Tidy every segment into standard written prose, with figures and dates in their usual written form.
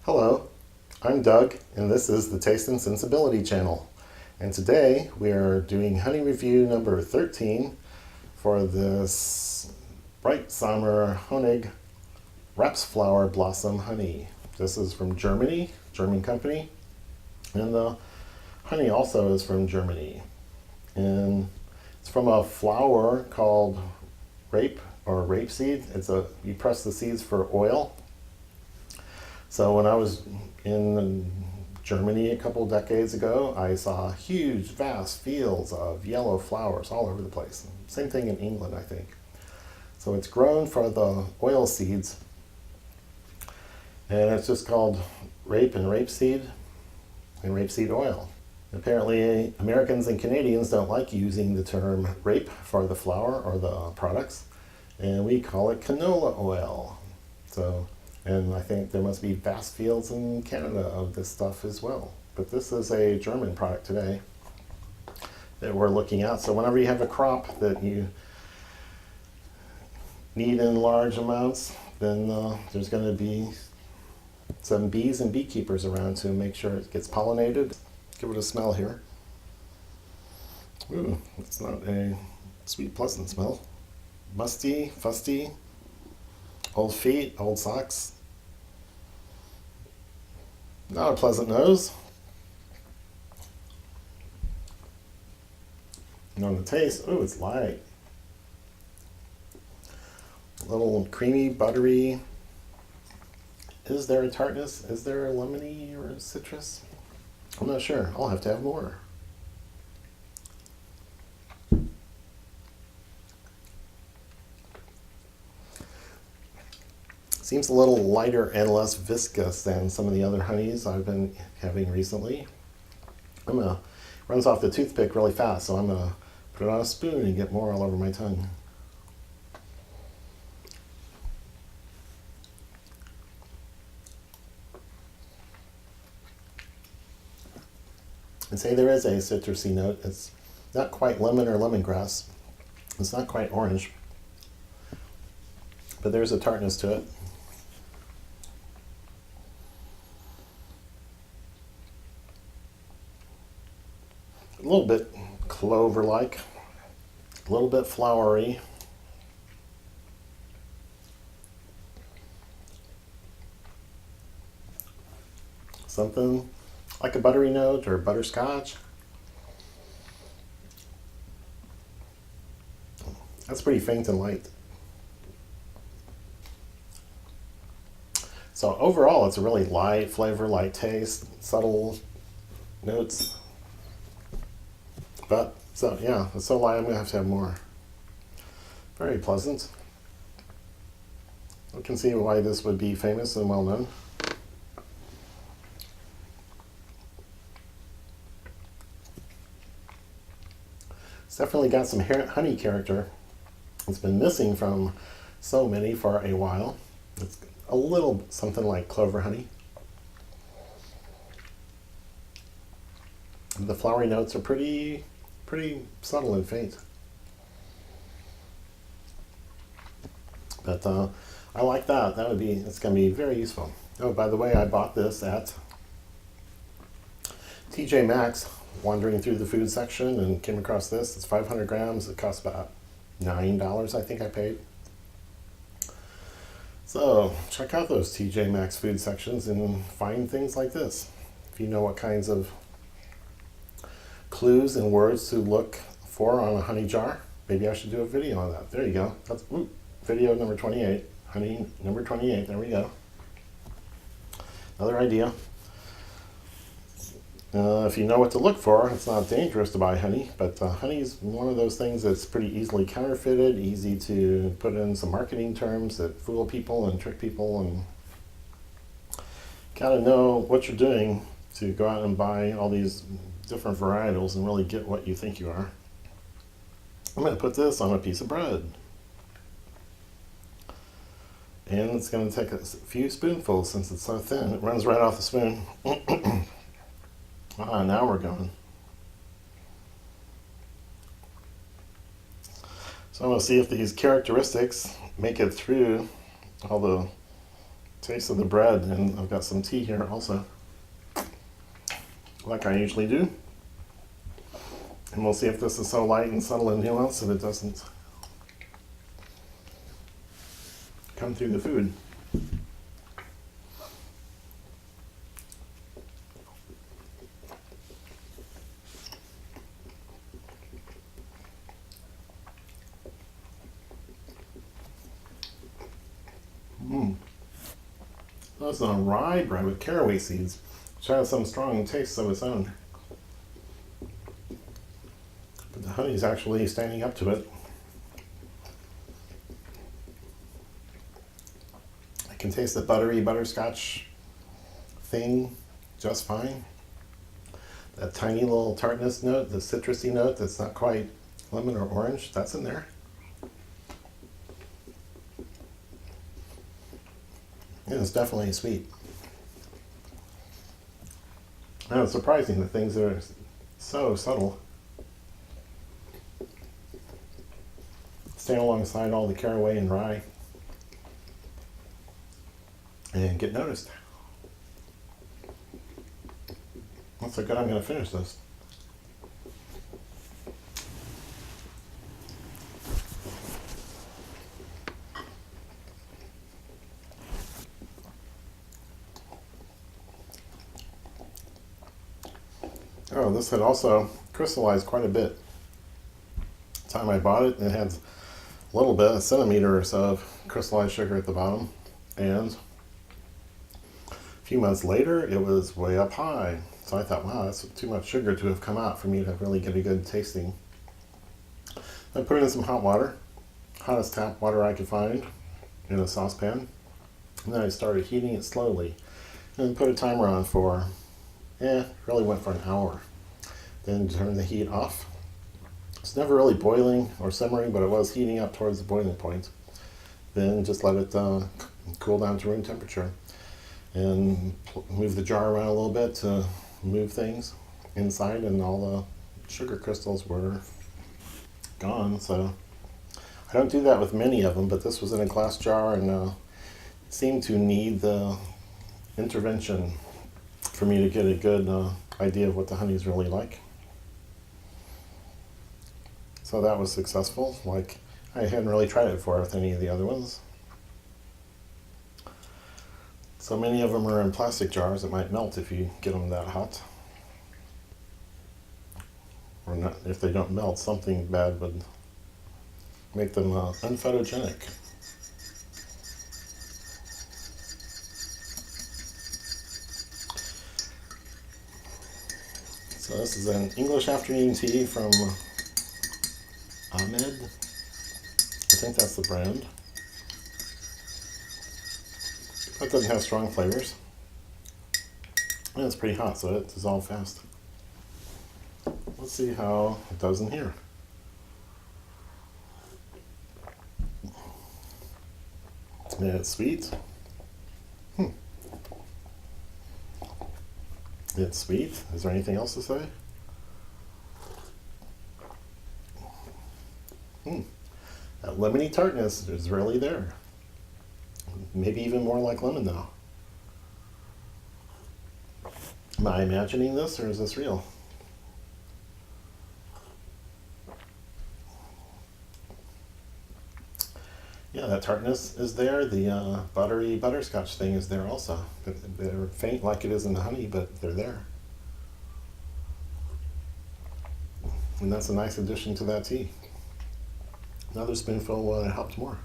Hello, I'm Doug, and this is the Taste and Sensibility channel. And today we are doing honey review number 13 for this Breitsamer Honig RapsFlower Blossom Honey. This is from Germany, German company, and the honey also is from Germany. And it's from a flower called rapeseed. You press the seeds for oil. So when I was in Germany a couple decades ago, I saw huge, vast fields of yellow flowers all over the place. Same thing in England, I think. So it's grown for the oil seeds, and it's just called rapeseed oil. Apparently, Americans and Canadians don't like using the term rape for the flower or the products, and we call it canola oil. And I think there must be vast fields in Canada of this stuff as well. But this is a German product today that we're looking at. So whenever you have a crop that you need in large amounts, then there's going to be some bees and beekeepers around to make sure it gets pollinated. Give it a smell here. Ooh, it's not a sweet, pleasant smell. Musty, fusty. Old feet, old socks. Not a pleasant nose. And on the taste, oh, it's light. A little creamy, buttery. Is there a tartness? Is there a lemony or a citrus? I'm not sure. I'll have to have more. Seems a little lighter and less viscous than some of the other honeys I've been having recently. Runs off the toothpick really fast, so I'm gonna put it on a spoon and get more all over my tongue. I'd say there is a citrusy note. It's not quite lemon or lemongrass. It's not quite orange, but there's a tartness to it. A little bit clover-like, a little bit flowery. Something like a buttery note or butterscotch. That's pretty faint and light. So overall, it's a really light flavor, light taste, subtle notes. But, so yeah, it's so light I'm going to have more. Very pleasant. I can see why this would be famous and well known. It's definitely got some honey character. It's been missing from so many for a while. It's a little something like clover honey. The flowery notes are pretty subtle and faint. But I like that. It's going to be very useful. Oh, by the way, I bought this at TJ Maxx, wandering through the food section, and came across this. It's 500 grams. It costs about $9, I think I paid. So check out those TJ Maxx food sections and find things like this. If you know what kinds of clues and words to look for on a honey jar, maybe I should do a video on that. There you go. That's video number 28. Honey number 28. There we go. Another idea. If you know what to look for, it's not dangerous to buy honey, but honey is one of those things that's pretty easily counterfeited, easy to put in some marketing terms that fool people and trick people, and gotta know what you're doing to go out and buy all these different varietals and really get what you think you are. I'm going to put this on a piece of bread. And it's going to take a few spoonfuls since it's so thin. It runs right off the spoon. Now we're going. So I'm going to see if these characteristics make it through all the taste of the bread, and I've got some tea here also, like I usually do. And we'll see if this is so light and subtle and nuanced that it doesn't come through the food. That's a rye bread with caraway seeds, which has some strong tastes of its own. But the honey's actually standing up to it. I can taste the buttery butterscotch thing just fine. That tiny little tartness note, the citrusy note that's not quite lemon or orange, that's in there. And it's definitely sweet. And it's surprising that things are so subtle stand alongside all the caraway and rye and get noticed. That's so good, I'm going to finish this. Oh, this had also crystallized quite a bit. The time I bought it, it had a little bit, a centimeter or so of crystallized sugar at the bottom, and a few months later it was way up high. So I thought, wow, that's too much sugar to have come out for me to really get a good tasting. I put it in some hot water, hottest tap water I could find, in a saucepan, and then I started heating it slowly, and put a timer on for, really went for an hour. Then turn the heat off. It's never really boiling or simmering, but it was heating up towards the boiling point. Then just let it cool down to room temperature, and move the jar around a little bit to move things inside, and all the sugar crystals were gone. So I don't do that with many of them, but this was in a glass jar and seemed to need the intervention for me to get a good idea of what the honey is really like. So that was successful. Like, I hadn't really tried it before with any of the other ones. So many of them are in plastic jars that might melt if you get them that hot. Or not, if they don't melt, something bad would make them unphotogenic. So this is an English afternoon tea from Ahmed. I think that's the brand. That doesn't have strong flavors. And it's pretty hot, so it dissolves fast. Let's see how it does in here. Yeah, it's sweet. It's sweet. Is there anything else to say? That lemony tartness is really there. Maybe even more like lemon though. Am I imagining this, or is this real? Yeah, that tartness is there. The buttery butterscotch thing is there also. They're faint like it is in the honey, but they're there. And that's a nice addition to that tea. Another spoonful would have helped more.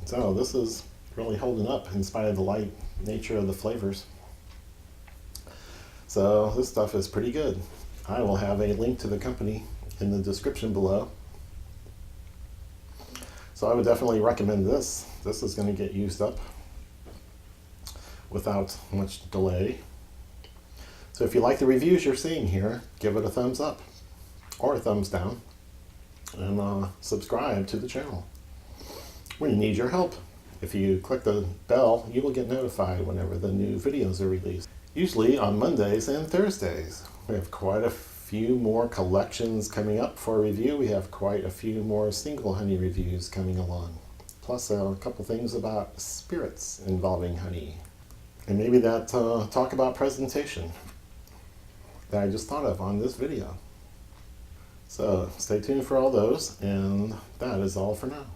So this is really holding up in spite of the light nature of the flavors. So this stuff is pretty good. I will have a link to the company in the description below. So I would definitely recommend this. This is going to get used up without much delay. So if you like the reviews you're seeing here, give it a thumbs up or a thumbs down, and subscribe to the channel. We need your help. If you click the bell, you will get notified whenever the new videos are released. Usually on Mondays and Thursdays. We have quite a few more collections coming up for review. We have quite a few more single honey reviews coming along. plus a couple things about spirits involving honey, and maybe that talk about presentation that I just thought of on this video. So stay tuned for all those, and that is all for now.